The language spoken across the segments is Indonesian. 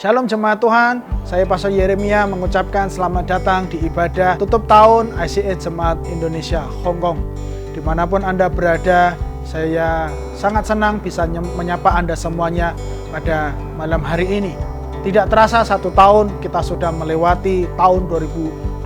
Shalom jemaat Tuhan, saya Pastor Yeremia mengucapkan selamat datang di ibadah tutup tahun ICA Jemaat Indonesia Hong Kong. Dimanapun Anda berada, saya sangat senang bisa menyapa Anda semuanya pada malam hari ini. Tidak terasa 1 tahun kita sudah melewati tahun 2020.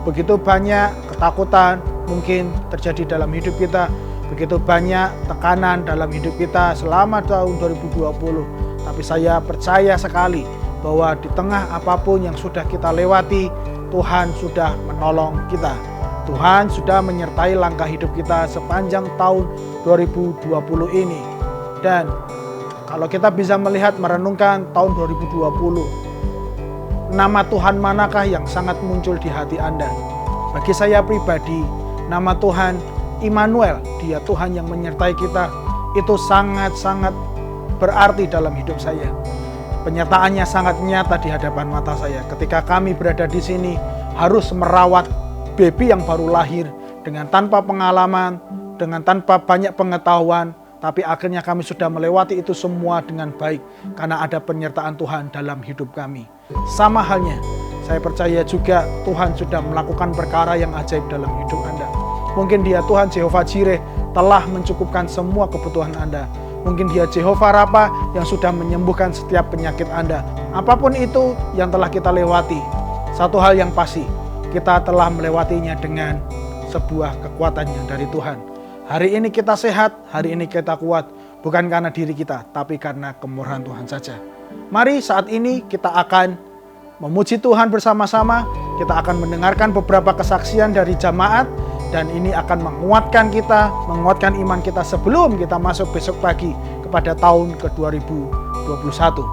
Begitu banyak ketakutan mungkin terjadi dalam hidup kita, begitu banyak tekanan dalam hidup kita selama tahun 2020. Tapi saya percaya sekali bahwa di tengah apapun yang sudah kita lewati, Tuhan sudah menolong kita. Tuhan sudah menyertai langkah hidup kita sepanjang tahun 2020 ini. Dan kalau kita bisa melihat merenungkan tahun 2020, nama Tuhan manakah yang sangat muncul di hati Anda? Bagi saya pribadi, nama Tuhan Immanuel, Dia Tuhan yang menyertai kita, itu sangat-sangat berarti dalam hidup saya. Penyertaannya sangat nyata di hadapan mata saya. Ketika kami berada di sini, harus merawat baby yang baru lahir dengan tanpa pengalaman, dengan tanpa banyak pengetahuan, tapi akhirnya kami sudah melewati itu semua dengan baik karena ada penyertaan Tuhan dalam hidup kami. Sama halnya, saya percaya juga Tuhan sudah melakukan perkara yang ajaib dalam hidup Anda. Mungkin Dia Tuhan Jehovah Jireh telah mencukupkan semua kebutuhan Anda. Mungkin Dia Jehovah Rafa yang sudah menyembuhkan setiap penyakit Anda. Apapun itu yang telah kita lewati, satu hal yang pasti, kita telah melewatinya dengan sebuah kekuatan yang dari Tuhan. Hari ini kita sehat, hari ini kita kuat, bukan karena diri kita, tapi karena kemurahan Tuhan saja. Mari saat ini kita akan memuji Tuhan bersama-sama. Kita akan mendengarkan beberapa kesaksian dari jamaat, dan ini akan menguatkan kita, menguatkan iman kita sebelum kita masuk besok pagi kepada tahun ke-2021.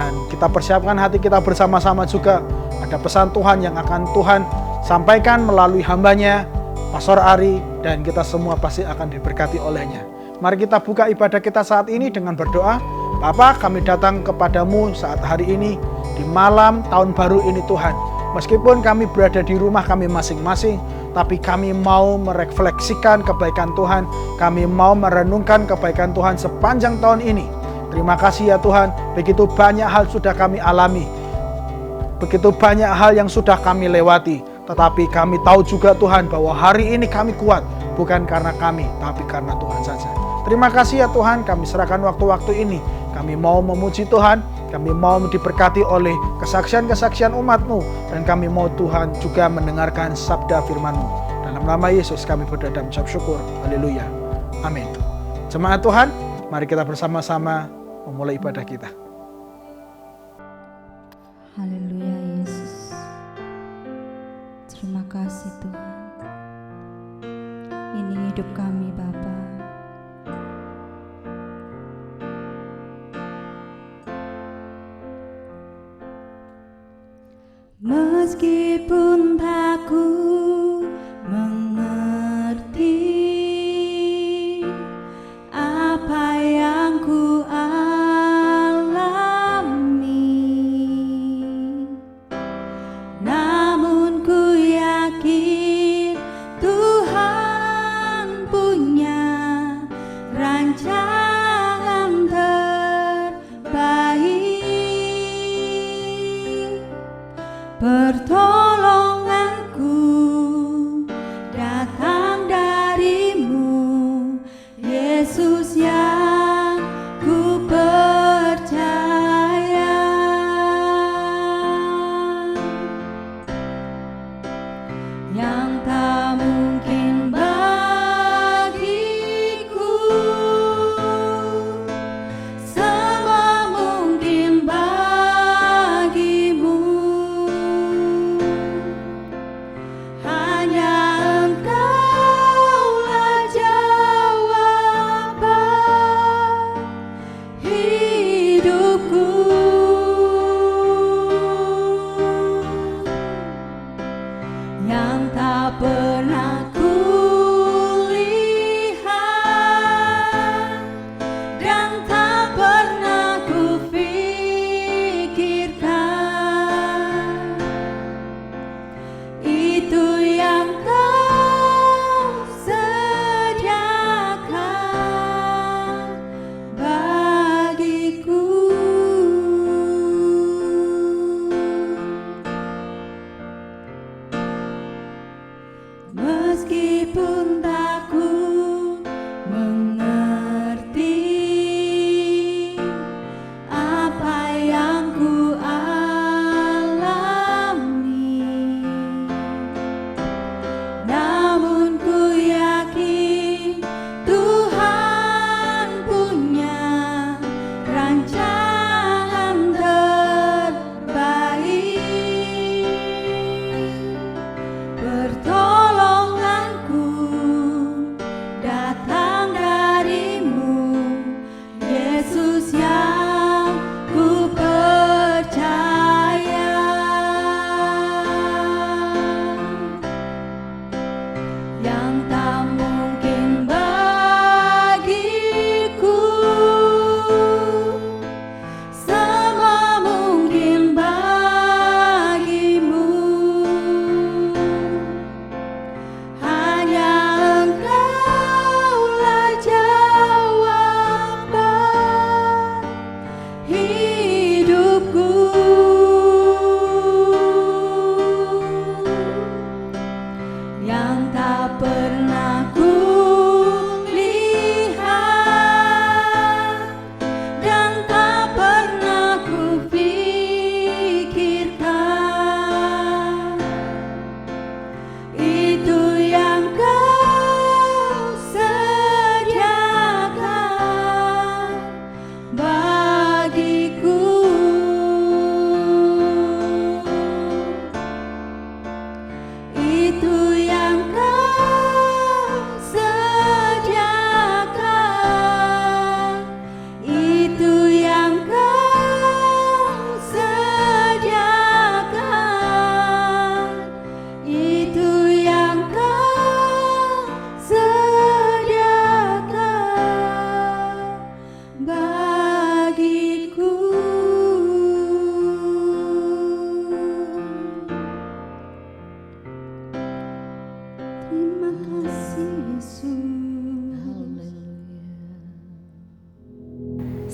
Dan kita persiapkan hati kita bersama-sama juga. Ada pesan Tuhan yang akan Tuhan sampaikan melalui hambanya, Pastor Ari, dan kita semua pasti akan diberkati olehnya. Mari kita buka ibadah kita saat ini dengan berdoa. Bapa, kami datang kepadamu saat hari ini, di malam tahun baru ini Tuhan. Meskipun kami berada di rumah kami masing-masing, tapi kami mau merefleksikan kebaikan Tuhan. Kami mau merenungkan kebaikan Tuhan sepanjang tahun ini. Terima kasih ya Tuhan, begitu banyak hal sudah kami alami. Begitu banyak hal yang sudah kami lewati. Tetapi kami tahu juga Tuhan bahwa hari ini kami kuat. Bukan karena kami, tapi karena Tuhan saja. Terima kasih ya Tuhan, kami serahkan waktu-waktu ini. Kami mau memuji Tuhan, kami mau diberkati oleh kesaksian-kesaksian umat-Mu, dan kami mau Tuhan juga mendengarkan sabda firman-Mu. Dalam nama Yesus kami berdoa dan mengucap syukur. Haleluya. Amin. Jemaat Tuhan, mari kita bersama-sama memulai ibadah kita. Haleluya Yesus. Terima kasih Tuhan. Ini hidup kami Bapa. Meskipun tak ku mengerti apa yang ku alami, namun ku yakin Tuhan punya rancangan terbaik. Pertolonganku datang darimu, Yesus yang ku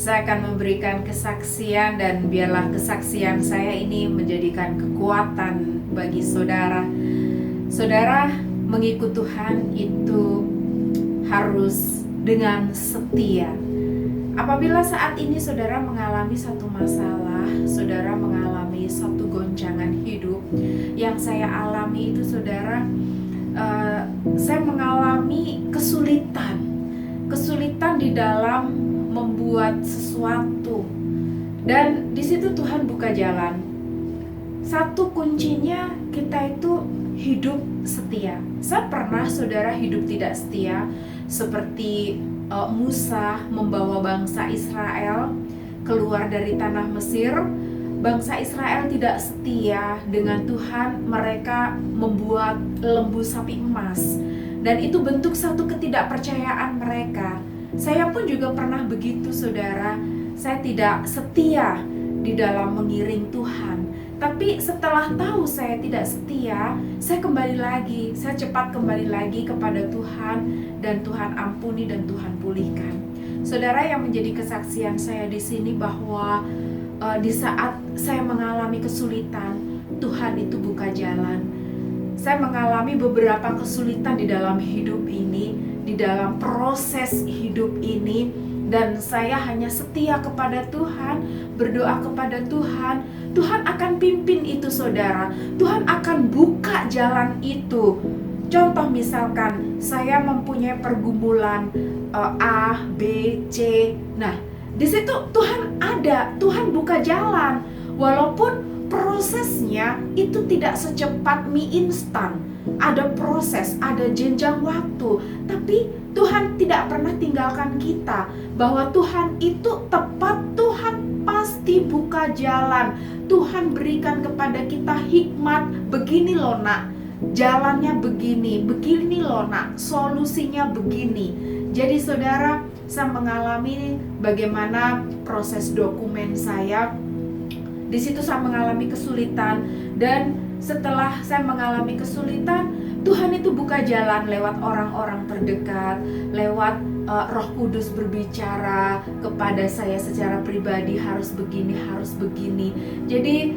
Saya akan memberikan kesaksian dan biarlah kesaksian saya ini menjadikan kekuatan bagi saudara. Saudara, mengikut Tuhan itu harus dengan setia. Apabila saat ini saudara mengalami satu masalah, saudara mengalami satu goncangan hidup, yang saya alami itu saudara, saya mengalami kesulitan di dalam membuat sesuatu, dan di situ Tuhan buka jalan. Satu kuncinya kita itu hidup setia. Saya pernah saudara hidup tidak setia, seperti Musa membawa bangsa Israel keluar dari tanah Mesir. Bangsa Israel tidak setia dengan Tuhan, mereka membuat lembu sapi emas, dan itu bentuk satu ketidakpercayaan mereka. Saya pun juga pernah begitu saudara, saya tidak setia di dalam mengiring Tuhan. Tapi setelah tahu saya tidak setia, saya kembali lagi, saya cepat kembali lagi kepada Tuhan, dan Tuhan ampuni dan Tuhan pulihkan. Saudara, yang menjadi kesaksian saya di sini bahwa di saat saya mengalami kesulitan, Tuhan itu buka jalan. Saya mengalami beberapa kesulitan di dalam hidup ini, di dalam proses hidup ini, dan saya hanya setia kepada Tuhan, berdoa kepada Tuhan. Tuhan akan pimpin itu saudara, Tuhan akan buka jalan itu. Contoh misalkan saya mempunyai pergumulan A, B, C. Nah, di situ Tuhan ada, Tuhan buka jalan. Walaupun prosesnya itu tidak secepat mie instan, ada proses, ada jenjang waktu, tapi Tuhan tidak pernah tinggalkan kita. Bahwa Tuhan itu tepat, Tuhan pasti buka jalan. Tuhan berikan kepada kita hikmat, begini loh nak, jalannya begini, begini loh nak, solusinya begini. Jadi saudara, saya mengalami bagaimana proses dokumen saya. Di situ saya mengalami kesulitan, dan setelah saya mengalami kesulitan, Tuhan itu buka jalan lewat orang-orang terdekat, lewat Roh Kudus berbicara kepada saya secara pribadi, harus begini, harus begini. Jadi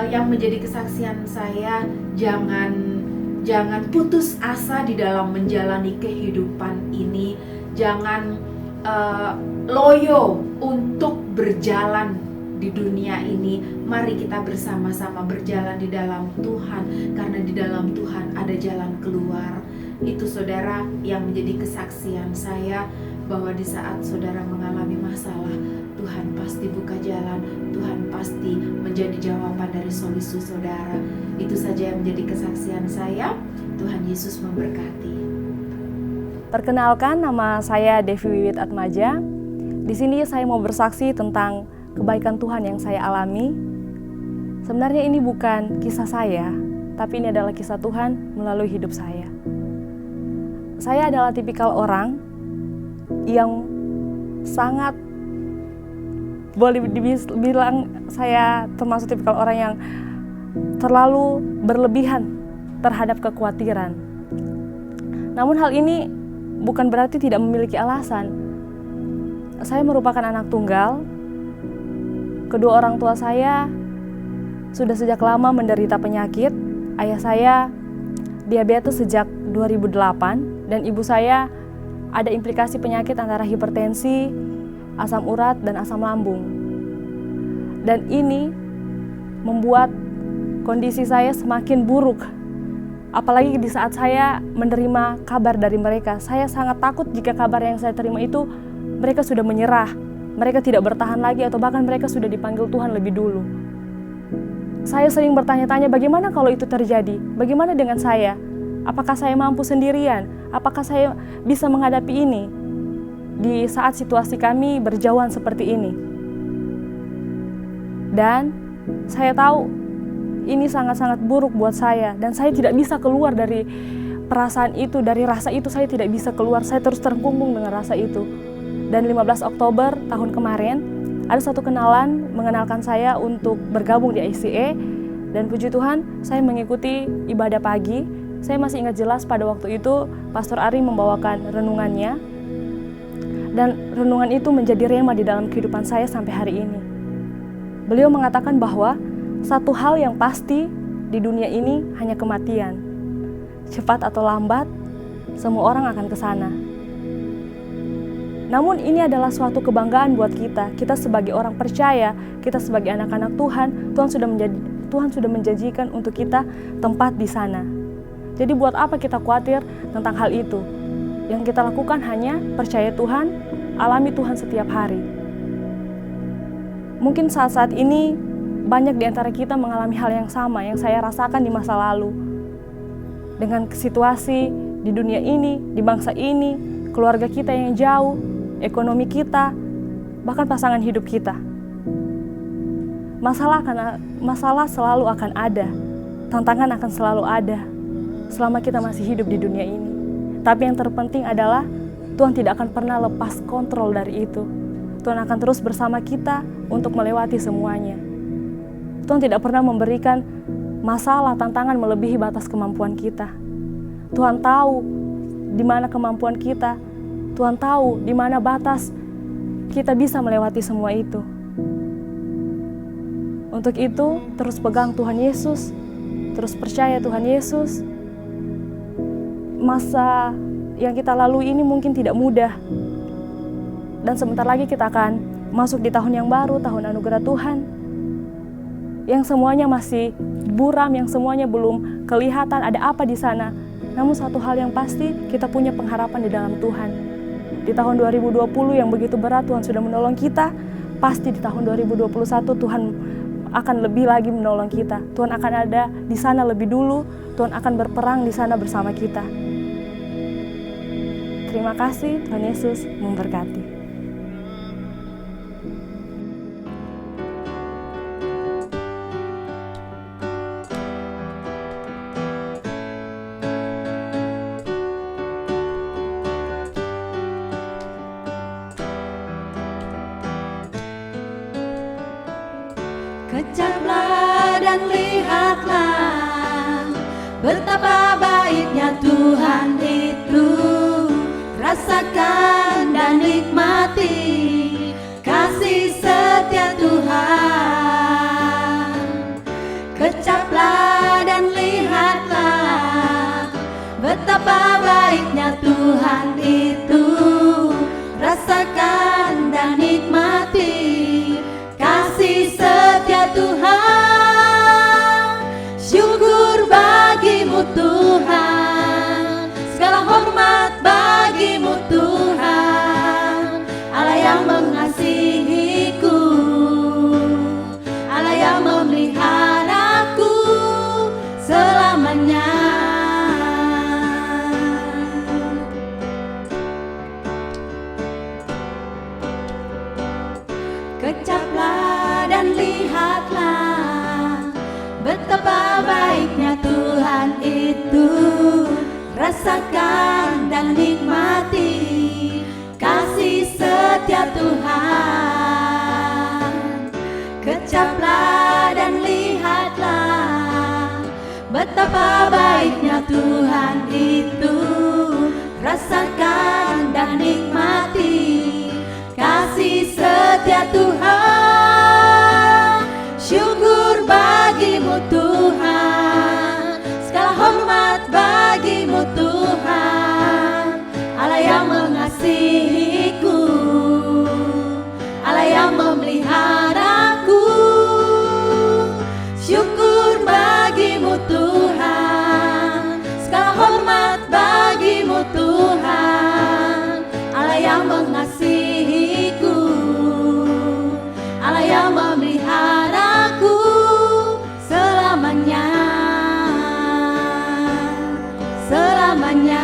yang menjadi kesaksian saya, jangan putus asa di dalam menjalani kehidupan ini. Jangan loyo untuk berjalan di dunia ini. Mari kita bersama-sama berjalan di dalam Tuhan, karena di dalam Tuhan ada jalan keluar. Itu saudara yang menjadi kesaksian saya, bahwa di saat saudara mengalami masalah, Tuhan pasti buka jalan, Tuhan pasti menjadi jawaban dari solusi saudara. Itu saja yang menjadi kesaksian saya. Tuhan Yesus memberkati. Perkenalkan, nama saya Devi Wiwit Atmaja. Di sini saya mau bersaksi tentang kebaikan Tuhan yang saya alami. Sebenarnya ini bukan kisah saya, tapi ini adalah kisah Tuhan melalui hidup saya. Saya adalah tipikal orang yang sangat, boleh dibilang saya termasuk tipikal orang yang terlalu berlebihan terhadap kekhawatiran. Namun hal ini bukan berarti tidak memiliki alasan. Saya merupakan anak tunggal. Kedua orang tua saya sudah sejak lama menderita penyakit. Ayah saya diabetes sejak 2008 dan ibu saya ada implikasi penyakit antara hipertensi, asam urat, dan asam lambung. Dan ini membuat kondisi saya semakin buruk. Apalagi di saat saya menerima kabar dari mereka. Saya sangat takut jika kabar yang saya terima itu mereka sudah menyerah, mereka tidak bertahan lagi, atau bahkan mereka sudah dipanggil Tuhan lebih dulu. Saya sering bertanya-tanya, bagaimana kalau itu terjadi? Bagaimana dengan saya? Apakah saya mampu sendirian? Apakah saya bisa menghadapi ini di saat situasi kami berjauhan seperti ini? Dan saya tahu ini sangat-sangat buruk buat saya, dan saya tidak bisa keluar dari perasaan itu, dari rasa itu saya tidak bisa keluar. Saya terus terkungkung dengan rasa itu. Dan 15 Oktober tahun kemarin, ada satu kenalan mengenalkan saya untuk bergabung di ICA, dan puji Tuhan saya mengikuti ibadah pagi. Saya masih ingat jelas pada waktu itu Pastor Ari membawakan renungannya, Dan renungan itu menjadi rema di dalam kehidupan saya sampai hari ini. Beliau mengatakan bahwa satu hal yang pasti di dunia ini hanya kematian. Cepat atau lambat, semua orang akan ke sana. Namun ini adalah suatu kebanggaan buat kita. Kita sebagai orang percaya, kita sebagai anak-anak Tuhan, Tuhan sudah menjanjikan untuk kita tempat di sana. Jadi buat apa kita khawatir tentang hal itu? Yang kita lakukan hanya percaya Tuhan, alami Tuhan setiap hari. Mungkin saat-saat ini banyak di antara kita mengalami hal yang sama yang saya rasakan di masa lalu. Dengan situasi di dunia ini, di bangsa ini, keluarga kita yang jauh, ekonomi kita, bahkan pasangan hidup kita. Masalah selalu akan ada, tantangan akan selalu ada selama kita masih hidup di dunia ini. Tapi yang terpenting adalah Tuhan tidak akan pernah lepas kontrol dari itu. Tuhan akan terus bersama kita untuk melewati semuanya. Tuhan tidak pernah memberikan masalah, tantangan melebihi batas kemampuan kita. Tuhan tahu di mana kemampuan kita. Tuhan tahu di mana batas kita bisa melewati semua itu. Untuk itu, terus pegang Tuhan Yesus, terus percaya Tuhan Yesus. Masa yang kita lalui ini mungkin tidak mudah. Dan sebentar lagi kita akan masuk di tahun yang baru, tahun anugerah Tuhan. Yang semuanya masih buram, yang semuanya belum kelihatan ada apa di sana. Namun satu hal yang pasti, kita punya pengharapan di dalam Tuhan. Di tahun 2020 yang begitu berat, Tuhan sudah menolong kita. Pasti di tahun 2021 Tuhan akan lebih lagi menolong kita. Tuhan akan ada di sana lebih dulu. Tuhan akan berperang di sana bersama kita. Terima kasih, Tuhan Yesus memberkati. Kecaplah dan lihatlah betapa baiknya Tuhan itu. Rasakan dan nikmati kasih setia Tuhan. Kecaplah dan lihatlah betapa baiknya Tuhan itu. Rasakan dan nikmati kasih setia Tuhan. Syukur bagimu Tuhan, segala hormat bagimu Tuhan. Allah yang mengasihiku, Allah yang memeliharaku selamanya. Kecaplah dan lihatlah betapa baiknya Tuhan itu. Rasakan dan nikmati kasih setia Tuhan. Kecaplah dan lihatlah betapa baiknya Tuhan itu. Rasakan dan nikmati kasih setia Tuhan. Syukur bagimu Tuhan, segala hormat bagimu Tuhan. Allah yang mengasihiku, Allah yang memeliharaku. Syukur bagimu Tuhan, segala hormat bagimu Tuhan. Allah yang mengasihiku, Allah yang memeliharaku selamanya, selamanya,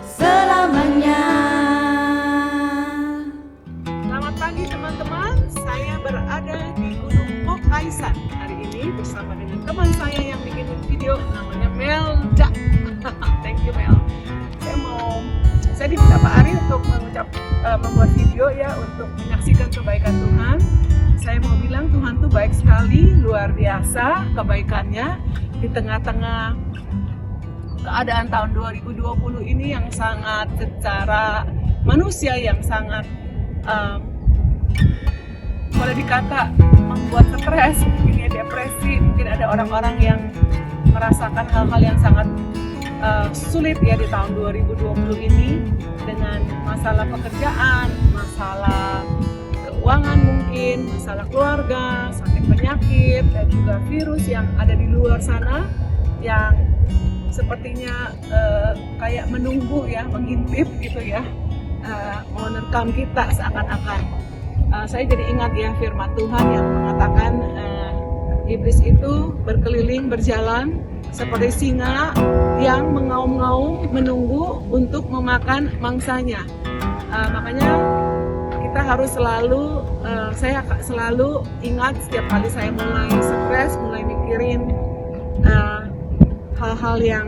selamanya. Selamat pagi teman-teman, saya berada di Gunung Mokaisan hari ini bersama dengan teman saya yang bikin video, namanya Melda. Thank you Mel. Saya diminta Pak Ari untuk membuat video ya, untuk menyaksikan kebaikan Tuhan. Saya mau bilang Tuhan tuh baik sekali, luar biasa kebaikannya di tengah-tengah keadaan tahun 2020 ini yang sangat secara manusia yang sangat boleh dikata membuat stres, mungkin ya depresi, mungkin ada orang-orang yang merasakan hal-hal yang sangat sulit ya di tahun 2020 ini, dengan masalah pekerjaan, masalah keuangan mungkin, masalah keluarga, sakit penyakit, dan juga virus yang ada di luar sana yang sepertinya kayak menunggu ya, mengintip gitu ya, menerkam kita seakan-akan. Saya jadi ingat ya firman Tuhan yang mengatakan iblis itu berkeliling berjalan seperti singa yang mengaum-ngaum menunggu untuk memakan mangsanya. Makanya kita harus selalu, saya selalu ingat setiap kali saya mulai stres, mulai mikirin hal-hal yang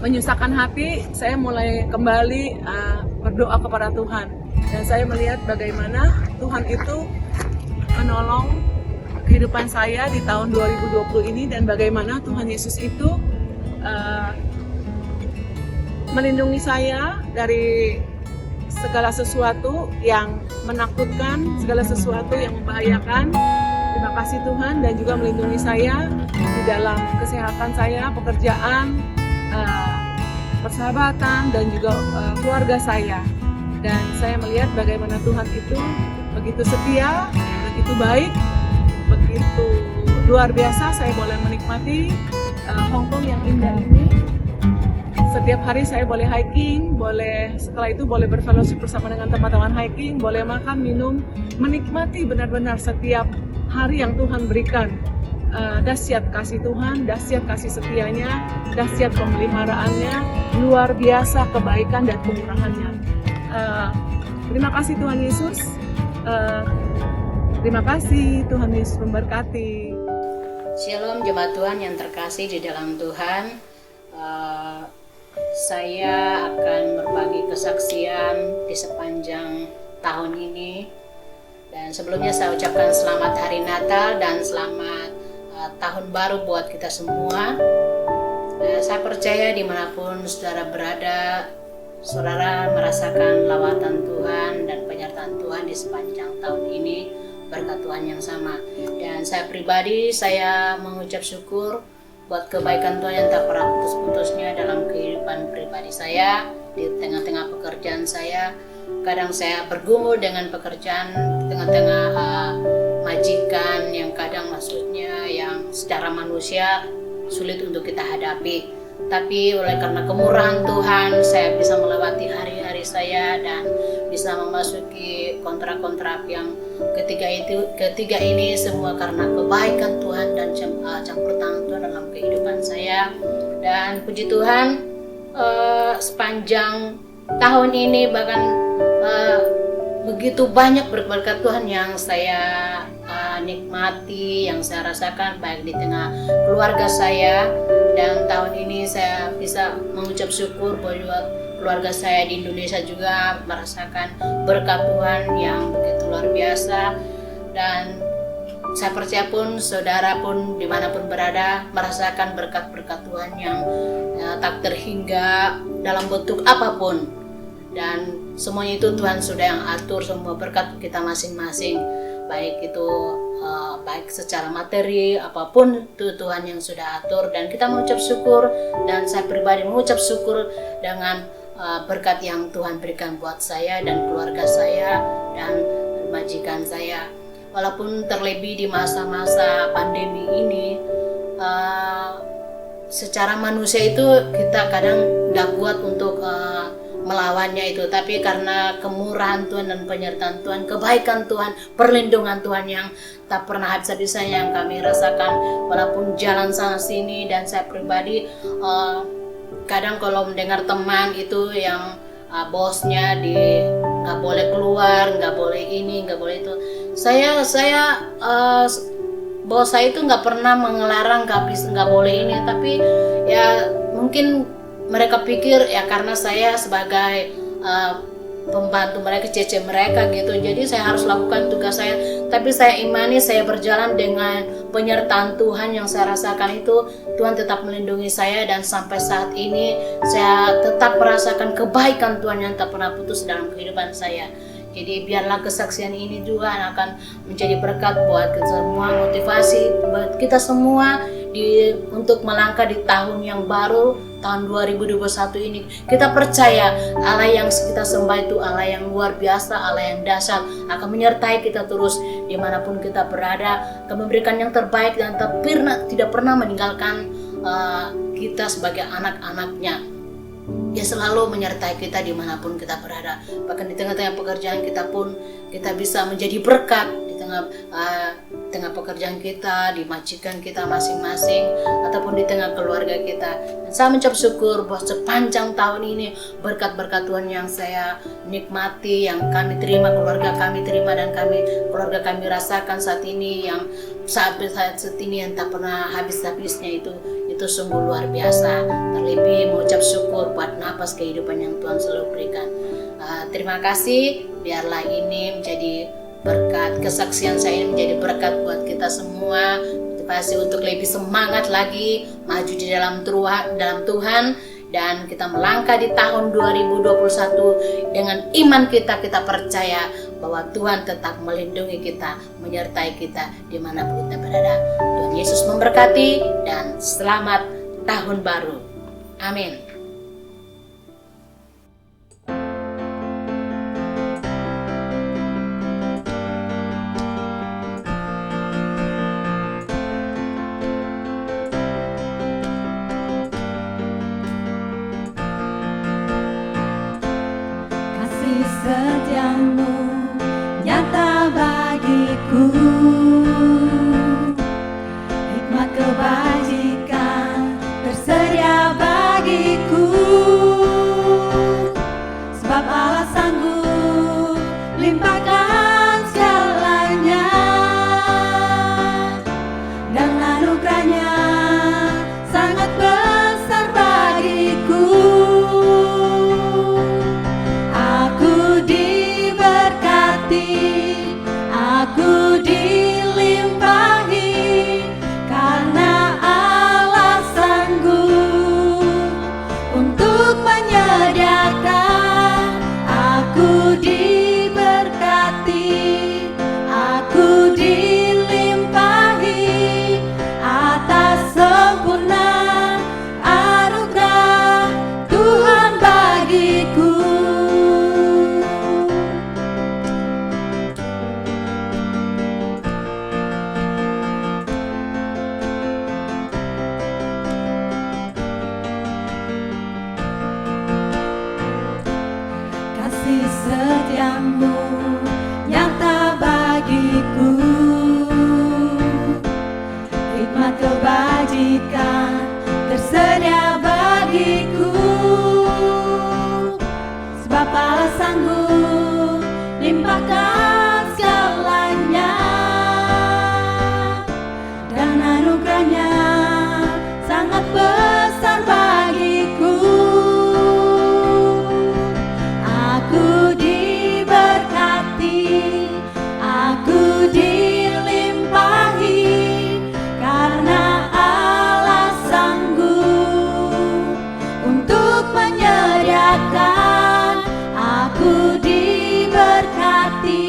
menyusahkan hati, saya mulai kembali berdoa kepada Tuhan. Dan saya melihat bagaimana Tuhan itu menolong kehidupan saya di tahun 2020 ini, dan bagaimana Tuhan Yesus itu melindungi saya dari segala sesuatu yang menakutkan, segala sesuatu yang membahayakan. Terima kasih Tuhan, dan juga melindungi saya di dalam kesehatan saya, pekerjaan, persahabatan, dan juga keluarga saya. Dan saya melihat bagaimana Tuhan itu begitu setia, begitu baik, begitu luar biasa. Saya boleh menikmati Hong Kong yang indah ini. Setiap hari saya boleh hiking, setelah itu boleh berfellowship bersama dengan teman-teman hiking, boleh makan, minum, menikmati benar-benar setiap hari yang Tuhan berikan. Dahsyat kasih Tuhan, dahsyat kasih setianya, dahsyat pemeliharaannya, luar biasa kebaikan dan kemurahannya. Terima kasih Tuhan Yesus. Terima kasih Tuhan Yesus memberkati. Shalom jemaat Tuhan yang terkasih di dalam Tuhan. Saya akan berbagi kesaksian di sepanjang tahun ini. Dan sebelumnya saya ucapkan selamat Hari Natal dan selamat Tahun Baru buat kita semua. Saya percaya dimanapun saudara berada, saudara merasakan lawatan Tuhan dan penyertaan Tuhan di sepanjang tahun ini, berkat Tuhan yang sama. Dan saya pribadi, saya mengucap syukur buat kebaikan Tuhan yang tak pernah putus-putusnya dalam kehidupan pribadi saya, di tengah-tengah pekerjaan saya. Kadang saya bergumul dengan pekerjaan, di tengah-tengah majikan yang kadang maksudnya yang secara manusia sulit untuk kita hadapi. Tapi oleh karena kemurahan Tuhan, saya bisa melewati hari-hari saya dan bisa memasuki kontrak-kontrak yang ketiga ini semua karena kebaikan Tuhan dan campur tangan Tuhan dalam kehidupan saya. Dan puji Tuhan, sepanjang tahun ini bahkan begitu banyak berkat Tuhan yang saya nikmati, yang saya rasakan baik di tengah keluarga saya. Dan tahun ini saya bisa mengucap syukur buat keluarga saya di Indonesia juga merasakan berkat Tuhan yang begitu luar biasa. Dan saya percaya pun saudara pun dimanapun berada merasakan berkat-berkat Tuhan yang tak terhingga dalam bentuk apapun. Dan semuanya itu Tuhan sudah yang atur semua berkat kita masing-masing, baik itu baik secara materi apapun itu Tuhan yang sudah atur, dan kita mengucap syukur. Dan saya pribadi mengucap syukur dengan berkat yang Tuhan berikan buat saya dan keluarga saya dan majikan saya. Walaupun terlebih di masa-masa pandemi ini, secara manusia itu kita kadang gak kuat untuk melawannya itu, tapi karena kemurahan Tuhan dan penyertaan Tuhan, kebaikan Tuhan, perlindungan Tuhan yang tak pernah habis-habisnya yang kami rasakan walaupun jalan sana sini. Dan saya pribadi kadang kalau mendengar teman itu yang bosnya nggak boleh keluar, nggak boleh ini, nggak boleh itu, saya bos saya itu nggak pernah mengelarang nggak boleh ini, tapi ya mungkin mereka pikir ya karena saya sebagai pembantu mereka, cece mereka gitu. Jadi saya harus lakukan tugas saya. Tapi saya imani saya berjalan dengan penyertaan Tuhan yang saya rasakan itu. Tuhan tetap melindungi saya dan sampai saat ini saya tetap merasakan kebaikan Tuhan yang tak pernah putus dalam kehidupan saya. Jadi biarlah kesaksian ini juga akan menjadi berkat buat kita semua, motivasi buat kita semua untuk melangkah di tahun yang baru, tahun 2021 ini. Kita percaya Allah yang kita sembah itu Allah yang luar biasa, Allah yang dahsyat, akan menyertai kita terus dimanapun kita berada, akan memberikan yang terbaik dan tidak pernah meninggalkan kita sebagai anak-anaknya. Dia selalu menyertai kita dimanapun kita berada. Bahkan di tengah-tengah pekerjaan kita pun kita bisa menjadi berkat di tengah pekerjaan kita, di majikan kita masing-masing, ataupun di tengah keluarga kita. Dan saya mengucap syukur bahwa sepanjang tahun ini berkat-berkat Tuhan yang saya nikmati, yang kami terima, keluarga kami terima, dan keluarga kami rasakan saat ini, yang saat ini yang tak pernah habis-habisnya itu sungguh luar biasa. Terlebih mengucap syukur buat napas kehidupan yang Tuhan selalu berikan. Terima kasih, biarlah ini menjadi berkat, kesaksian saya ini menjadi berkat buat kita semua, motivasi untuk lebih semangat lagi maju di dalam Tuhan, dan kita melangkah di tahun 2021 dengan iman kita percaya bahwa Tuhan tetap melindungi kita, menyertai kita dimanapun kita berada. Tuhan Yesus memberkati dan selamat tahun baru. Amin. Kasih setiamu nyata bagiku, hikmat kebajikan tersedia bagiku, sebab Allah sanggup limpahkan segalanya, dan anugerahnya sangat besar bagiku. Aku diberkati, aku dilimpahi, karena Allah sanggup untuk menyediakan. Aku diberkati, aku dilimpahi atas sempurna anugerah Tuhan bagiku. Kasih setiamu nyata bagiku, hikmat kebajikan tersedia bagiku, sebab Allah sanggup limpahkan segalanya, dan anugerahnya sangat besar bagiku. Aku diberkati, aku dilimpahi, karena Allah sanggup untuk menyediakan. Aku diberkati,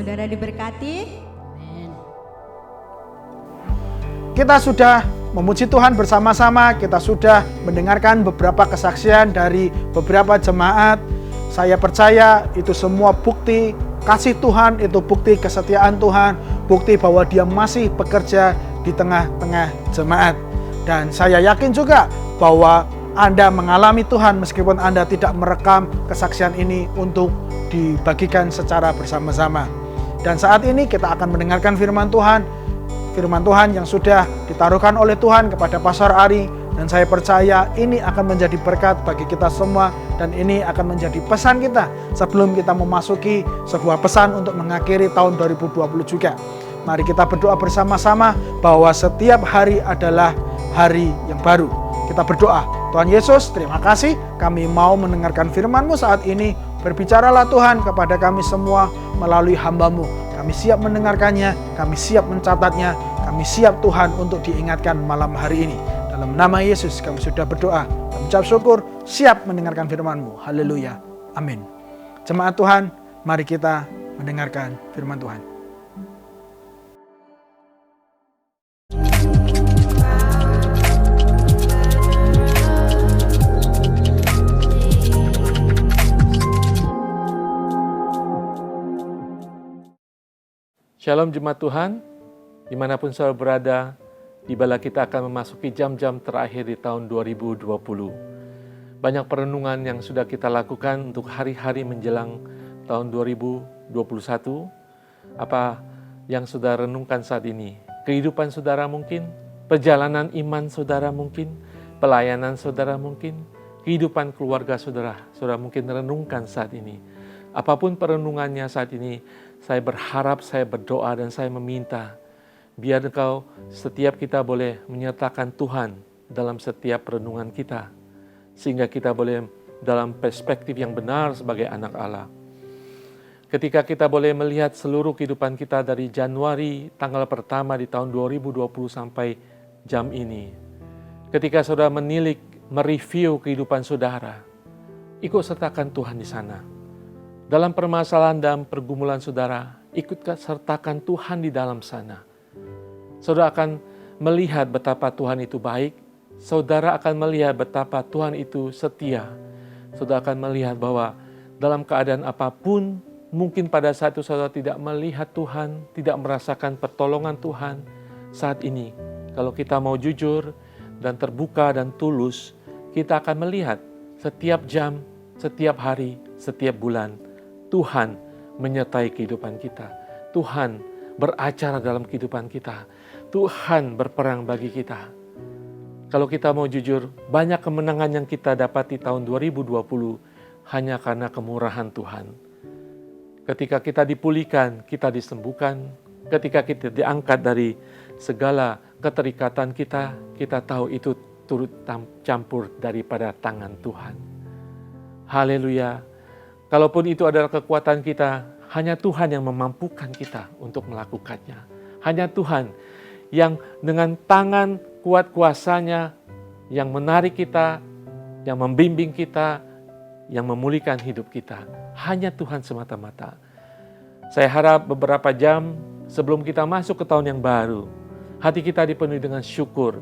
saudara diberkati. Kita sudah memuji Tuhan bersama-sama, kita sudah mendengarkan beberapa kesaksian dari beberapa jemaat. Saya percaya itu semua bukti kasih Tuhan, itu bukti kesetiaan Tuhan, bukti bahwa Dia masih bekerja di tengah-tengah jemaat. Dan saya yakin juga bahwa Anda mengalami Tuhan meskipun Anda tidak merekam kesaksian ini untuk dibagikan secara bersama-sama. Dan saat ini kita akan mendengarkan firman Tuhan yang sudah ditaruhkan oleh Tuhan kepada Pastor Ari, dan saya percaya ini akan menjadi berkat bagi kita semua, dan ini akan menjadi pesan kita sebelum kita memasuki sebuah pesan untuk mengakhiri tahun 2020 juga. Mari kita berdoa bersama-sama bahwa setiap hari adalah hari yang baru. Kita berdoa. Tuhan Yesus, terima kasih kami mau mendengarkan firman-Mu saat ini. Berbicaralah Tuhan kepada kami semua melalui hamba-Mu. Kami siap mendengarkannya, kami siap mencatatnya, kami siap Tuhan untuk diingatkan malam hari ini. Dalam nama Yesus kami sudah berdoa, kami ucap syukur, siap mendengarkan firman-Mu. Haleluya, amin. Jemaat Tuhan, mari kita mendengarkan firman Tuhan. Shalom jemaat Tuhan, dimanapun saudara berada, tibalah kita akan memasuki jam-jam terakhir di tahun 2020. Banyak perenungan yang sudah kita lakukan untuk hari-hari menjelang tahun 2021. Apa yang saudara renungkan saat ini? Kehidupan saudara mungkin, perjalanan iman saudara mungkin, pelayanan saudara mungkin, kehidupan keluarga saudara mungkin renungkan saat ini. Apapun perenungannya saat ini, saya berharap, saya berdoa, dan saya meminta biar Engkau setiap kita boleh menyertakan Tuhan dalam setiap renungan kita, sehingga kita boleh dalam perspektif yang benar sebagai anak Allah. Ketika kita boleh melihat seluruh kehidupan kita dari Januari tanggal pertama di tahun 2020 sampai jam ini, ketika saudara menilik, mereview kehidupan saudara, ikut sertakan Tuhan di sana. Dalam permasalahan dan pergumulan saudara, ikut sertakan Tuhan di dalam sana. Saudara akan melihat betapa Tuhan itu baik. Saudara akan melihat betapa Tuhan itu setia. Saudara akan melihat bahwa dalam keadaan apapun, mungkin pada saat itu saudara tidak melihat Tuhan, tidak merasakan pertolongan Tuhan. Saat ini, kalau kita mau jujur dan terbuka dan tulus, kita akan melihat setiap jam, setiap hari, setiap bulan, Tuhan menyertai kehidupan kita. Tuhan beracara dalam kehidupan kita. Tuhan berperang bagi kita. Kalau kita mau jujur, banyak kemenangan yang kita dapat di tahun 2020 hanya karena kemurahan Tuhan. Ketika kita dipulihkan, kita disembuhkan. Ketika kita diangkat dari segala keterikatan kita, kita tahu itu turut campur daripada tangan Tuhan. Haleluya. Kalaupun itu adalah kekuatan kita, hanya Tuhan yang memampukan kita untuk melakukannya. Hanya Tuhan yang dengan tangan kuat kuasanya, yang menarik kita, yang membimbing kita, yang memulihkan hidup kita. Hanya Tuhan semata-mata. Saya harap beberapa jam sebelum kita masuk ke tahun yang baru, hati kita dipenuhi dengan syukur.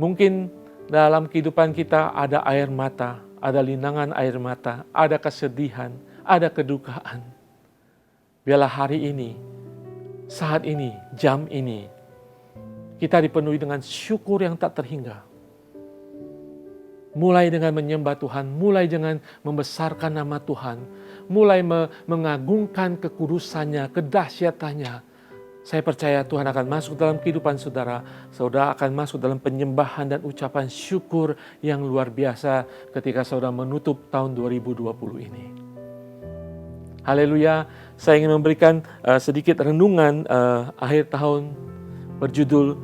Mungkin dalam kehidupan kita ada air mata, ada linangan air mata, ada kesedihan, ada kedukaan. Biarlah hari ini, saat ini, jam ini, kita dipenuhi dengan syukur yang tak terhingga. Mulai dengan menyembah Tuhan, mulai dengan membesarkan nama Tuhan, mulai mengagungkan kekudusannya, kedahsyatannya. Saya percaya Tuhan akan masuk dalam kehidupan saudara. Saudara akan masuk dalam penyembahan dan ucapan syukur yang luar biasa ketika saudara menutup tahun 2020 ini. Haleluya. Saya ingin memberikan sedikit renungan akhir tahun berjudul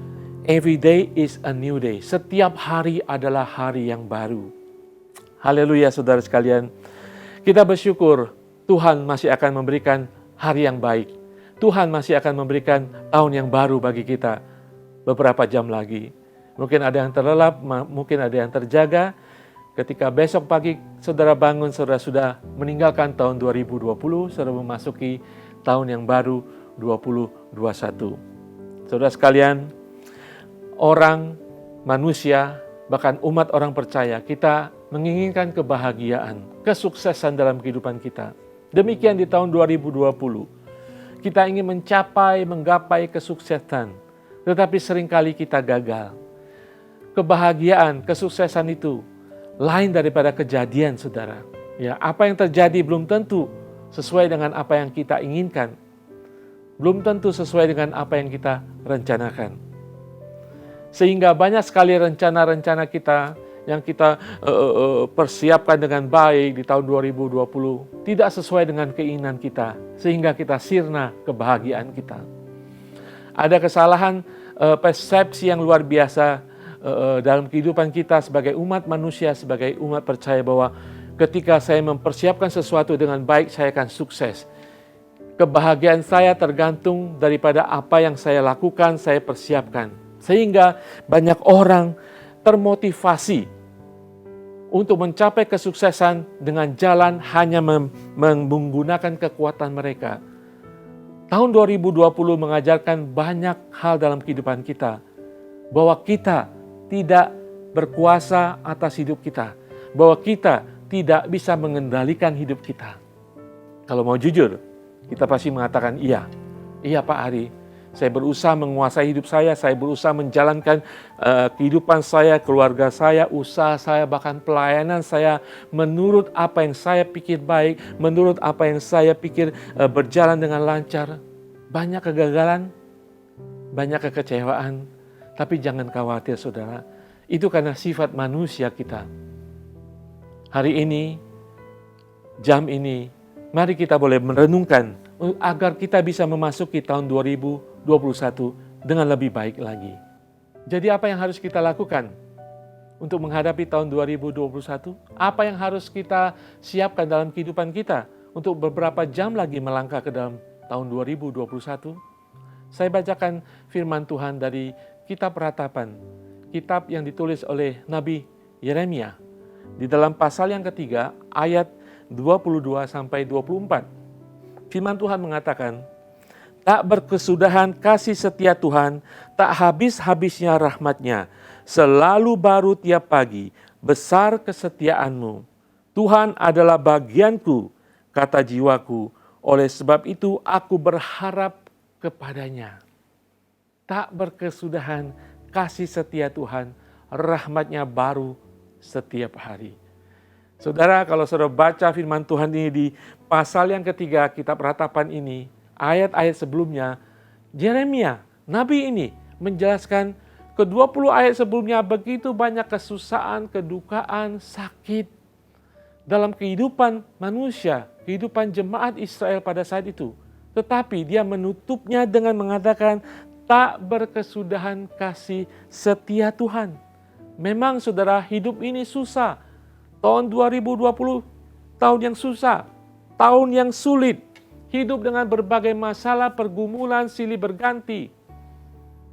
Every Day is a New Day. Setiap hari adalah hari yang baru. Haleluya saudara sekalian. Kita bersyukur Tuhan masih akan memberikan hari yang baik. Tuhan masih akan memberikan tahun yang baru bagi kita beberapa jam lagi. Mungkin ada yang terlelap, mungkin ada yang terjaga. Ketika besok pagi saudara bangun, saudara sudah meninggalkan tahun 2020, saudara memasuki tahun yang baru 2021. Saudara sekalian, orang, manusia, bahkan umat orang percaya, kita menginginkan kebahagiaan, kesuksesan dalam kehidupan kita. Demikian di tahun 2020. Kita ingin menggapai kesuksesan, tetapi seringkali kita gagal. Kebahagiaan, kesuksesan itu lain daripada kejadian, saudara. Ya, apa yang terjadi belum tentu sesuai dengan apa yang kita inginkan. Belum tentu sesuai dengan apa yang kita rencanakan. Sehingga banyak sekali rencana-rencana kita yang kita persiapkan dengan baik di tahun 2020 tidak sesuai dengan keinginan kita, sehingga kita sirna kebahagiaan kita. Ada kesalahan persepsi yang luar biasa dalam kehidupan kita sebagai umat manusia, sebagai umat percaya bahwa ketika saya mempersiapkan sesuatu dengan baik, saya akan sukses. Kebahagiaan saya tergantung daripada apa yang saya lakukan, saya persiapkan. Sehingga banyak orang termotivasi untuk mencapai kesuksesan dengan jalan hanya menggunakan kekuatan mereka. Tahun 2020 mengajarkan banyak hal dalam kehidupan kita. Bahwa kita tidak berkuasa atas hidup kita. Bahwa kita tidak bisa mengendalikan hidup kita. Kalau mau jujur, kita pasti mengatakan iya. Iya Pak Ari, saya berusaha menguasai hidup saya berusaha menjalankan kehidupan saya, keluarga saya, usaha saya, bahkan pelayanan saya menurut apa yang saya pikir baik, menurut apa yang saya pikir berjalan dengan lancar. Banyak kegagalan, banyak kekecewaan, tapi jangan khawatir saudara, itu karena sifat manusia kita. Hari ini, jam ini, mari kita boleh merenungkan agar kita bisa memasuki tahun 2021 dengan lebih baik lagi. Jadi apa yang harus kita lakukan untuk menghadapi tahun 2021? Apa yang harus kita siapkan dalam kehidupan kita untuk beberapa jam lagi melangkah ke dalam tahun 2021? Saya bacakan firman Tuhan dari Kitab Ratapan, kitab yang ditulis oleh Nabi Yeremia. Di dalam pasal yang ketiga, ayat 22 sampai 24. Firman Tuhan mengatakan, tak berkesudahan kasih setia Tuhan, tak habis-habisnya rahmat-Nya, selalu baru tiap pagi, besar kesetiaan-Mu. Tuhan adalah bagianku, kata jiwaku, oleh sebab itu aku berharap kepadanya. Tak berkesudahan kasih setia Tuhan, rahmat-Nya baru setiap hari. Saudara, kalau saudara baca firman Tuhan ini di pasal yang ketiga kitab Ratapan ini, ayat-ayat sebelumnya, Yeremia, nabi ini menjelaskan ke-20 ayat sebelumnya begitu banyak kesusahan, kedukaan, sakit dalam kehidupan manusia, kehidupan jemaat Israel pada saat itu. Tetapi dia menutupnya dengan mengatakan, tak berkesudahan kasih setia Tuhan. Memang saudara, hidup ini susah. Tahun 2020, tahun yang susah, tahun yang sulit. Hidup dengan berbagai masalah, pergumulan, silih berganti.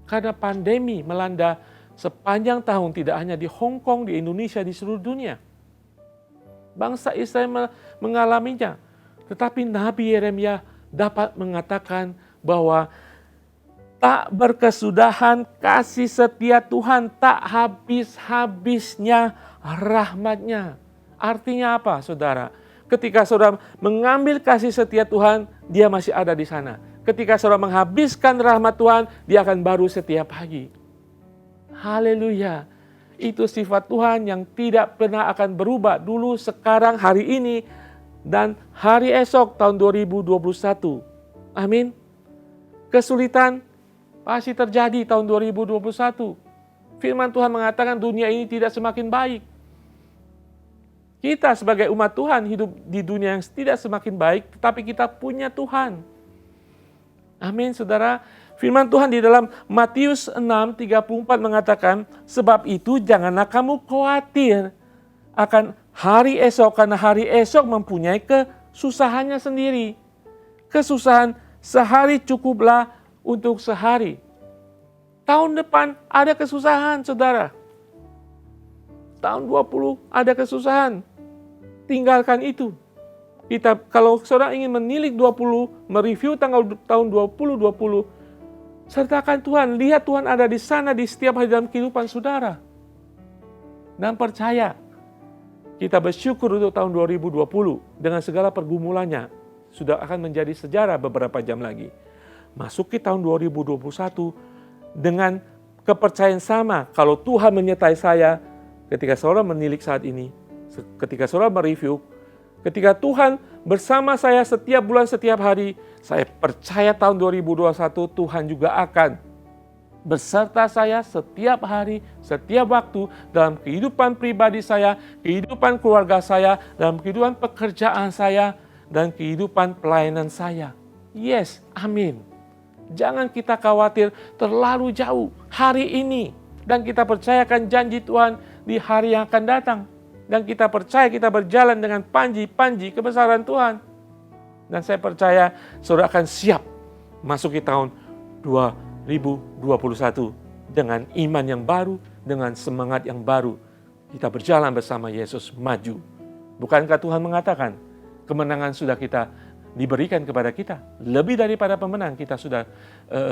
Karena pandemi melanda sepanjang tahun, tidak hanya di Hong Kong, di Indonesia, di seluruh dunia. Bangsa Israel mengalaminya. Tetapi Nabi Yeremia dapat mengatakan bahwa tak berkesudahan kasih setia Tuhan, tak habis-habisnya rahmat-Nya. Artinya apa saudara? Ketika saudara mengambil kasih setia Tuhan, dia masih ada di sana. Ketika saudara menghabiskan rahmat Tuhan, dia akan baru setiap pagi. Haleluya. Itu sifat Tuhan yang tidak pernah akan berubah dulu, sekarang, hari ini, dan hari esok tahun 2021. Amin. Kesulitan pasti terjadi tahun 2021. Firman Tuhan mengatakan dunia ini tidak semakin baik. Kita sebagai umat Tuhan hidup di dunia yang tidak semakin baik, tetapi kita punya Tuhan. Amin, saudara. Firman Tuhan di dalam Matius 6:34 mengatakan, sebab itu janganlah kamu khawatir akan hari esok, karena hari esok mempunyai kesusahannya sendiri. Kesusahan sehari cukuplah untuk sehari. Tahun depan ada kesusahan, saudara. Tahun 20 ada kesusahan. Tinggalkan itu. Kalau saudara ingin menilik 20, mereview tahun 2020, sertakan Tuhan, lihat Tuhan ada di sana di setiap hari dalam kehidupan saudara. Dan percaya, kita bersyukur untuk tahun 2020 dengan segala pergumulannya, sudah akan menjadi sejarah beberapa jam lagi. Masuki tahun 2021 dengan kepercayaan sama, kalau Tuhan menyertai saya, ketika saudara menilik saat ini, ketika saudara mereview, ketika Tuhan bersama saya setiap bulan, setiap hari, saya percaya tahun 2021 Tuhan juga akan beserta saya setiap hari, setiap waktu dalam kehidupan pribadi saya, kehidupan keluarga saya, dalam kehidupan pekerjaan saya, dan kehidupan pelayanan saya. Yes, amin. Jangan kita khawatir terlalu jauh hari ini. Dan kita percayakan janji Tuhan di hari yang akan datang. Dan kita percaya kita berjalan dengan panji-panji kebesaran Tuhan. Dan saya percaya saudara akan siap masuki tahun 2021 dengan iman yang baru, dengan semangat yang baru. Kita berjalan bersama Yesus maju. Bukankah Tuhan mengatakan kemenangan sudah diberikan kepada kita? Lebih daripada pemenang kita sudah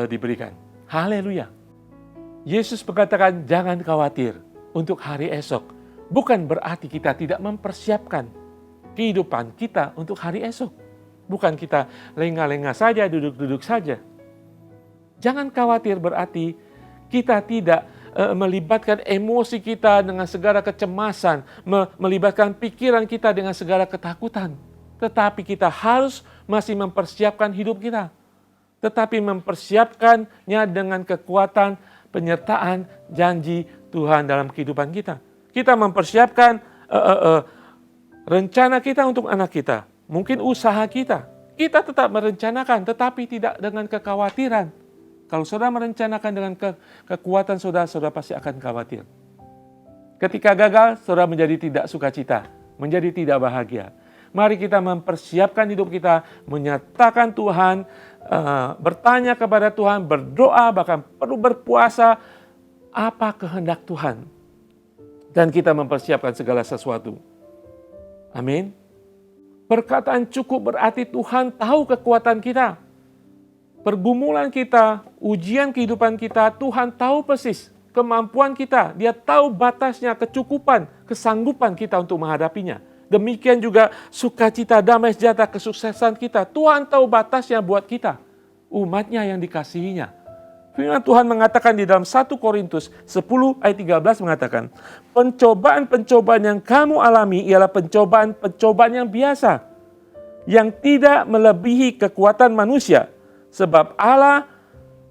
diberikan. Haleluya. Yesus mengatakan jangan khawatir untuk hari esok. Bukan berarti kita tidak mempersiapkan kehidupan kita untuk hari esok. Bukan kita lengah-lengah saja, duduk-duduk saja. Jangan khawatir berarti kita tidak melibatkan emosi kita dengan segala kecemasan, melibatkan pikiran kita dengan segala ketakutan. Tetapi kita harus masih mempersiapkan hidup kita. Tetapi mempersiapkannya dengan kekuatan penyertaan janji Tuhan dalam kehidupan kita. Kita mempersiapkan rencana kita untuk anak kita. Mungkin usaha kita. Kita tetap merencanakan, tetapi tidak dengan kekhawatiran. Kalau saudara merencanakan dengan kekuatan saudara, saudara pasti akan khawatir. Ketika gagal, saudara menjadi tidak sukacita, menjadi tidak bahagia. Mari kita mempersiapkan hidup kita, menyatakan Tuhan, bertanya kepada Tuhan, berdoa, bahkan perlu berpuasa, apa kehendak Tuhan. Dan kita mempersiapkan segala sesuatu. Amin. Perkataan cukup berarti Tuhan tahu kekuatan kita. Pergumulan kita, ujian kehidupan kita, Tuhan tahu persis kemampuan kita. Dia tahu batasnya, kecukupan, kesanggupan kita untuk menghadapinya. Demikian juga sukacita, damai sejahtera, kesuksesan kita. Tuhan tahu batasnya buat kita. Umatnya yang dikasihinya. Firman Tuhan mengatakan di dalam 1 Korintus 10 ayat 13 mengatakan, pencobaan-pencobaan yang kamu alami ialah pencobaan-pencobaan yang biasa, yang tidak melebihi kekuatan manusia, sebab Allah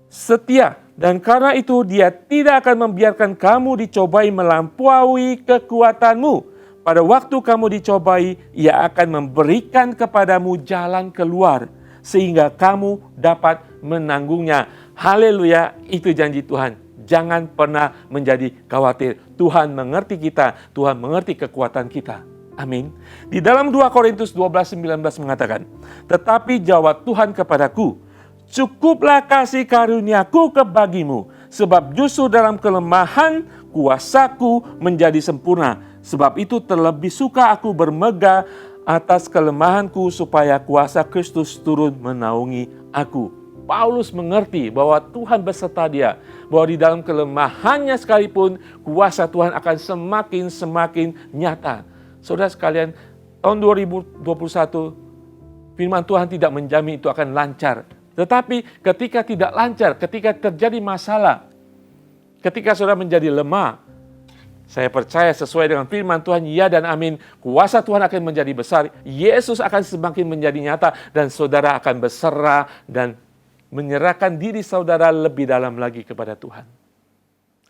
setia dan karena itu Dia tidak akan membiarkan kamu dicobai melampaui kekuatanmu. Pada waktu kamu dicobai, Ia akan memberikan kepadamu jalan keluar sehingga kamu dapat menanggungnya. Haleluya, itu janji Tuhan. Jangan pernah menjadi khawatir. Tuhan mengerti kita, Tuhan mengerti kekuatan kita. Amin. Di dalam 2 Korintus 12:19 mengatakan, tetapi jawab Tuhan kepadaku, cukuplah kasih karuniaku kebagimu, sebab justru dalam kelemahan kuasaku menjadi sempurna. Sebab itu terlebih suka aku bermegah atas kelemahanku supaya kuasa Kristus turun menaungi aku. Paulus mengerti bahwa Tuhan beserta dia, bahwa di dalam kelemahannya sekalipun kuasa Tuhan akan semakin nyata. Saudara sekalian, tahun 2021 firman Tuhan tidak menjamin itu akan lancar. Tetapi ketika tidak lancar, ketika terjadi masalah, ketika saudara menjadi lemah, saya percaya sesuai dengan firman Tuhan, ya dan amin, kuasa Tuhan akan menjadi besar, Yesus akan semakin menjadi nyata, dan saudara akan berserah dan menyerahkan diri saudara lebih dalam lagi kepada Tuhan.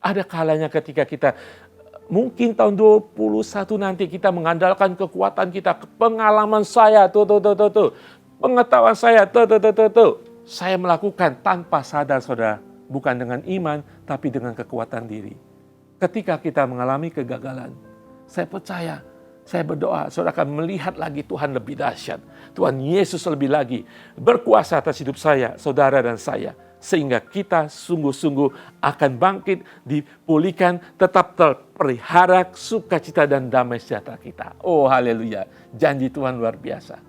Ada kalanya ketika kita, mungkin tahun 21 nanti kita mengandalkan kekuatan kita, pengalaman saya, pengetahuan saya, saya melakukan tanpa sadar saudara, bukan dengan iman, tapi dengan kekuatan diri. Ketika kita mengalami kegagalan, saya percaya, saya berdoa, saudara akan melihat lagi Tuhan lebih dahsyat. Tuhan Yesus lebih lagi berkuasa atas hidup saya, saudara dan saya. Sehingga kita sungguh-sungguh akan bangkit, dipulihkan, tetap terpelihara sukacita dan damai sejahtera kita. Oh haleluya, janji Tuhan luar biasa.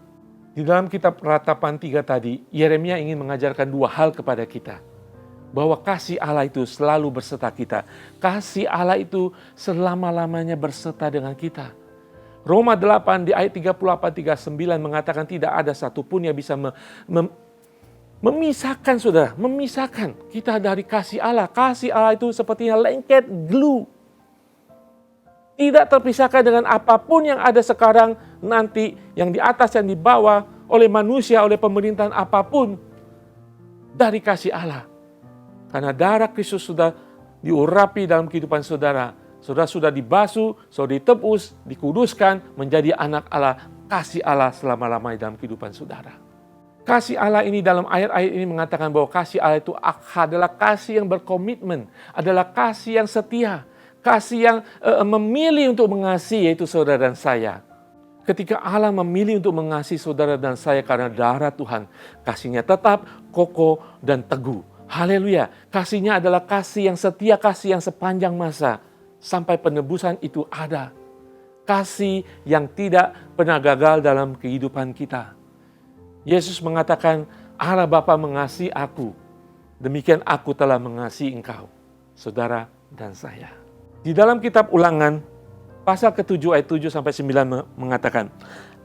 Di dalam kitab Ratapan 3 tadi, Yeremia ingin mengajarkan dua hal kepada kita. Bahwa kasih Allah itu selalu berserta kita. Kasih Allah itu selama-lamanya berserta dengan kita. Roma 8 di ayat 38-39 mengatakan tidak ada satupun yang bisa memisahkan saudara. Memisahkan kita dari kasih Allah. Kasih Allah itu sepertinya lengket glue. Tidak terpisahkan dengan apapun yang ada sekarang, nanti, yang di atas, yang di bawah, oleh manusia, oleh pemerintahan apapun, dari kasih Allah. Karena darah Kristus sudah diurapi dalam kehidupan saudara. Saudara sudah dibasuh, sudah ditebus, dikuduskan, menjadi anak Allah. Kasih Allah selama-lamanya dalam kehidupan saudara. Kasih Allah ini dalam ayat-ayat ini mengatakan bahwa kasih Allah itu adalah kasih yang berkomitmen, adalah kasih yang setia. Kasih yang memilih untuk mengasihi, yaitu saudara dan saya. Ketika Allah memilih untuk mengasihi saudara dan saya karena darah Tuhan, kasihnya tetap kokoh dan teguh. Haleluya. Kasihnya adalah kasih yang setia, kasih yang sepanjang masa. Sampai penebusan itu ada. Kasih yang tidak pernah gagal dalam kehidupan kita. Yesus mengatakan, Allah Bapa mengasihi aku. Demikian aku telah mengasihi engkau, saudara dan saya. Di dalam kitab Ulangan, pasal ke-7 ayat 7-9 mengatakan,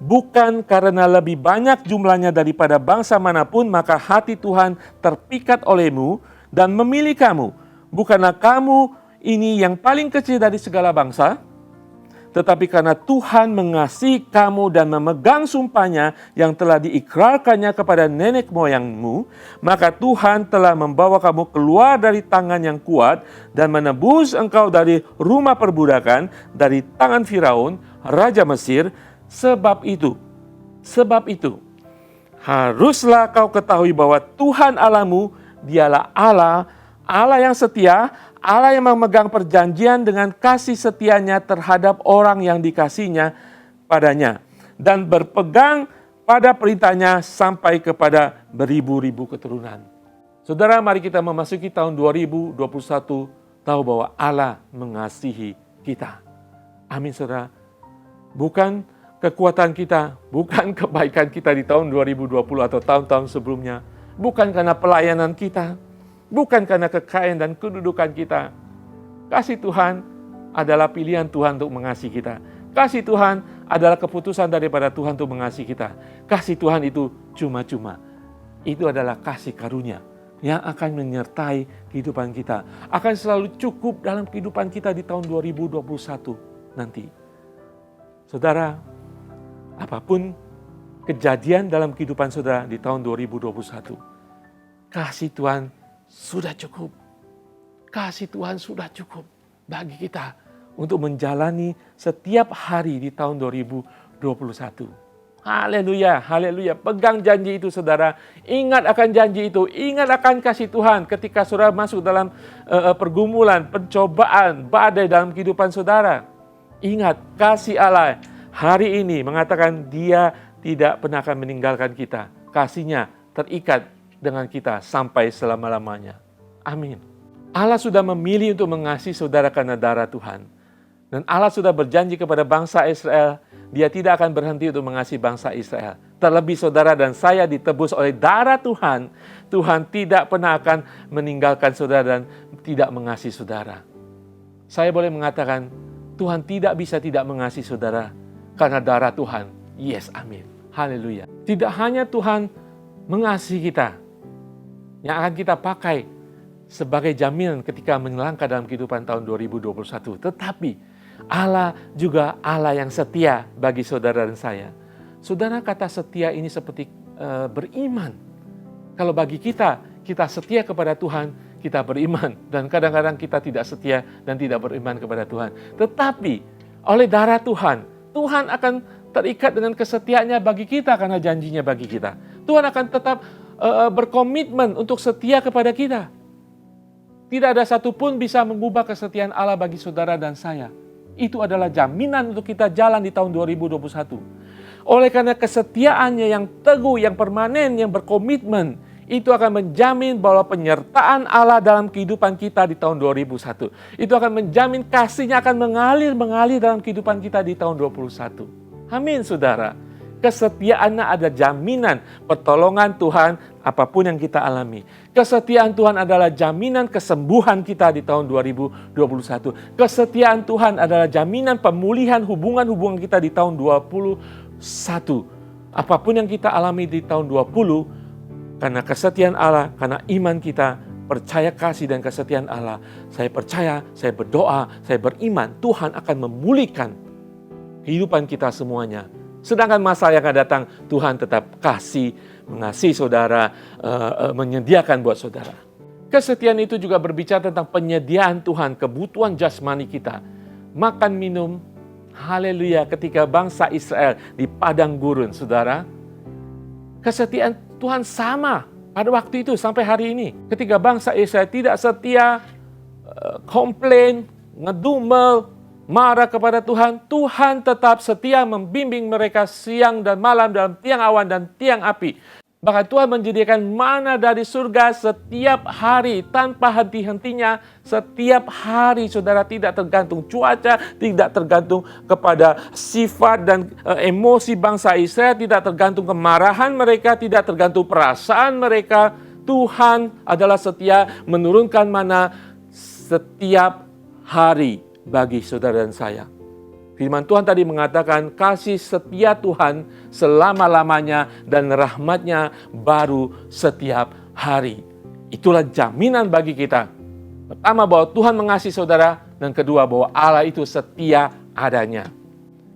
bukan karena lebih banyak jumlahnya daripada bangsa manapun, maka hati Tuhan terpikat olehmu dan memilih kamu. Bukanlah kamu ini yang paling kecil dari segala bangsa, tetapi karena Tuhan mengasihi kamu dan memegang sumpahnya yang telah diikrarkannya kepada nenek moyangmu, maka Tuhan telah membawa kamu keluar dari tangan yang kuat dan menebus engkau dari rumah perbudakan, dari tangan Firaun, Raja Mesir. Sebab itu, haruslah kau ketahui bahwa Tuhan Allahmu, dialah Allah yang setia, Allah yang memegang perjanjian dengan kasih setianya terhadap orang yang dikasihnya padanya. Dan berpegang pada perintahnya sampai kepada beribu-ribu keturunan. Saudara, mari kita memasuki tahun 2021 tahu bahwa Allah mengasihi kita. Amin saudara. Bukan kekuatan kita, bukan kebaikan kita di tahun 2020 atau tahun-tahun sebelumnya. Bukan karena pelayanan kita. Bukan karena kekayaan dan kedudukan kita. Kasih Tuhan adalah pilihan Tuhan untuk mengasihi kita. Kasih Tuhan adalah keputusan daripada Tuhan untuk mengasihi kita. Kasih Tuhan itu cuma-cuma. Itu adalah kasih karunia yang akan menyertai kehidupan kita. Akan selalu cukup dalam kehidupan kita di tahun 2021 nanti. Saudara, apapun kejadian dalam kehidupan saudara di tahun 2021, kasih Tuhan sudah cukup. Kasih Tuhan sudah cukup bagi kita untuk menjalani setiap hari di tahun 2021. Haleluya, haleluya. Pegang janji itu saudara. Ingat akan janji itu. Ingat akan kasih Tuhan ketika saudara masuk dalam pergumulan, pencobaan, badai dalam kehidupan saudara. Ingat, kasih Allah hari ini mengatakan Dia tidak pernah akan meninggalkan kita. Kasih-Nya terikat dengan kita sampai selama-lamanya. Amin. Allah sudah memilih untuk mengasihi saudara karena darah Tuhan. Dan Allah sudah berjanji kepada bangsa Israel, Dia tidak akan berhenti untuk mengasihi bangsa Israel. Terlebih saudara dan saya ditebus oleh darah Tuhan, Tuhan tidak pernah akan meninggalkan saudara dan tidak mengasihi saudara. Saya boleh mengatakan, Tuhan tidak bisa tidak mengasihi saudara karena darah Tuhan. Yes, amin. Haleluya. Tidak hanya Tuhan mengasihi kita, yang akan kita pakai sebagai jaminan ketika melangkah dalam kehidupan tahun 2021. Tetapi Allah juga Allah yang setia bagi saudara dan saya. Saudara, kata setia ini seperti beriman. Kalau bagi kita setia kepada Tuhan, kita beriman. Dan kadang-kadang kita tidak setia dan tidak beriman kepada Tuhan. Tetapi oleh darah Tuhan, Tuhan akan terikat dengan kesetiaannya bagi kita karena janjinya bagi kita. Tuhan akan tetap berkomitmen untuk setia kepada kita. Tidak ada satupun bisa mengubah kesetiaan Allah bagi saudara dan saya. Itu adalah jaminan untuk kita jalan di tahun 2021. Oleh karena kesetiaannya yang teguh, yang permanen, yang berkomitmen, itu akan menjamin bahwa penyertaan Allah dalam kehidupan kita di tahun 2021. Itu akan menjamin kasih-Nya akan mengalir dalam kehidupan kita di tahun 2021. Amin saudara. Kesetiaan ada jaminan pertolongan Tuhan apapun yang kita alami. Kesetiaan Tuhan adalah jaminan kesembuhan kita di tahun 2021. Kesetiaan Tuhan adalah jaminan pemulihan hubungan-hubungan kita di tahun 2021. Apapun yang kita alami di tahun 20, karena kesetiaan Allah, karena iman kita, percaya kasih dan kesetiaan Allah, saya percaya, saya berdoa, saya beriman, Tuhan akan memulihkan kehidupan kita semuanya. Sedangkan masa yang akan datang, Tuhan tetap mengasihi saudara, menyediakan buat saudara. Kesetiaan itu juga berbicara tentang penyediaan Tuhan, kebutuhan jasmani kita. Makan, minum, haleluya, ketika bangsa Israel di padang gurun, saudara. Kesetiaan Tuhan sama pada waktu itu sampai hari ini. Ketika bangsa Israel tidak setia, komplain, ngedumel, marah kepada Tuhan, Tuhan tetap setia membimbing mereka siang dan malam dalam tiang awan dan tiang api. Bahkan Tuhan menjadikan mana dari surga setiap hari tanpa henti-hentinya. Setiap hari, saudara, tidak tergantung cuaca, tidak tergantung kepada sifat dan emosi bangsa Israel, tidak tergantung kemarahan mereka, tidak tergantung perasaan mereka. Tuhan adalah setia menurunkan mana setiap hari bagi saudara dan saya. Firman Tuhan tadi mengatakan kasih setia Tuhan selama-lamanya dan rahmat-Nya baru setiap hari. Itulah jaminan bagi kita. Pertama, bahwa Tuhan mengasihi saudara, dan kedua, bahwa Allah itu setia adanya.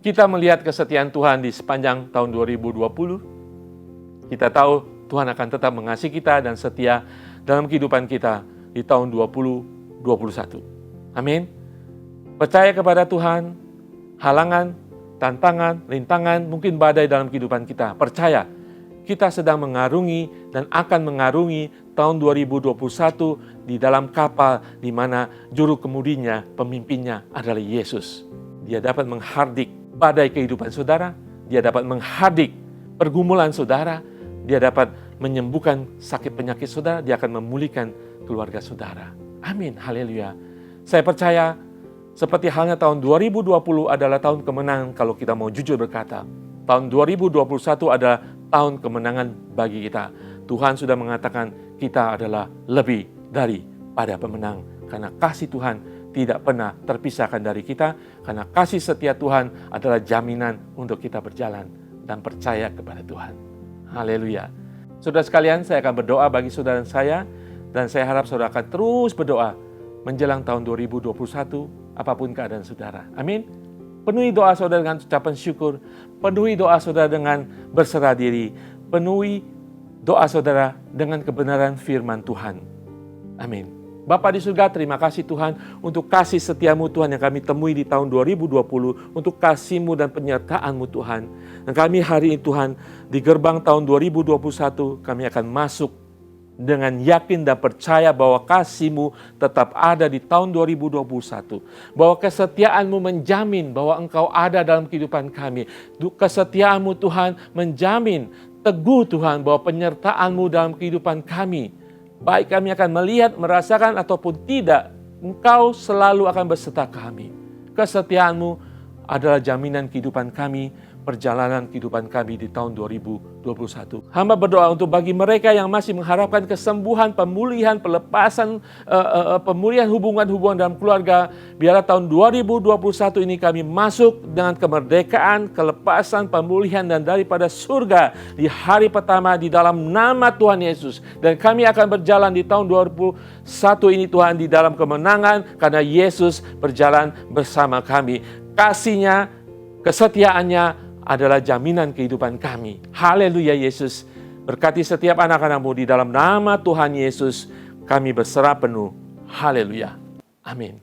Kita melihat kesetiaan Tuhan di sepanjang tahun 2020. Kita tahu Tuhan akan tetap mengasihi kita dan setia dalam kehidupan kita di tahun 2021. Amin. Percaya kepada Tuhan, halangan, tantangan, rintangan, mungkin badai dalam kehidupan kita. Percaya, kita sedang mengarungi dan akan mengarungi tahun 2021 di dalam kapal di mana juru kemudinya, pemimpinnya adalah Yesus. Dia dapat menghardik badai kehidupan saudara, dia dapat menghardik pergumulan saudara, dia dapat menyembuhkan sakit penyakit saudara, dia akan memulihkan keluarga saudara. Amin, haleluya. Saya percaya, seperti halnya tahun 2020 adalah tahun kemenangan kalau kita mau jujur berkata. Tahun 2021 adalah tahun kemenangan bagi kita. Tuhan sudah mengatakan kita adalah lebih daripada pemenang. Karena kasih Tuhan tidak pernah terpisahkan dari kita. Karena kasih setia Tuhan adalah jaminan untuk kita berjalan dan percaya kepada Tuhan. Haleluya. Saudara sekalian, saya akan berdoa bagi saudara saya. Dan saya harap saudara akan terus berdoa menjelang tahun 2021, apapun keadaan saudara. Amin. Penuhi doa saudara dengan ucapan syukur. Penuhi doa saudara dengan berserah diri. Penuhi doa saudara dengan kebenaran firman Tuhan. Amin. Bapa di surga, terima kasih Tuhan untuk kasih setiamu Tuhan yang kami temui di tahun 2020. Untuk kasih-Mu dan penyertaan-Mu Tuhan. Dan kami hari ini Tuhan, di gerbang tahun 2021, kami akan masuk dengan yakin dan percaya bahwa kasih-Mu tetap ada di tahun 2021. Bahwa kesetiaan-Mu menjamin bahwa Engkau ada dalam kehidupan kami. Kesetiaan-Mu Tuhan menjamin teguh Tuhan bahwa penyertaan-Mu dalam kehidupan kami. Baik kami akan melihat, merasakan ataupun tidak, Engkau selalu akan beserta kami. Kesetiaan-Mu adalah jaminan kehidupan kami, perjalanan kehidupan kami di tahun 2021. Hamba berdoa untuk bagi mereka yang masih mengharapkan kesembuhan, pemulihan, pelepasan, pemulihan hubungan-hubungan dalam keluarga. Biarlah tahun 2021 ini kami masuk dengan kemerdekaan, kelepasan, pemulihan dan daripada surga di hari pertama di dalam nama Tuhan Yesus. Dan kami akan berjalan di tahun 2021 ini Tuhan di dalam kemenangan karena Yesus berjalan bersama kami. Kasih-Nya, kesetiaannya adalah jaminan kehidupan kami. Haleluya Yesus. Berkati setiap anak-anak-Mu di dalam nama Tuhan Yesus. Kami berserah penuh. Haleluya. Amin.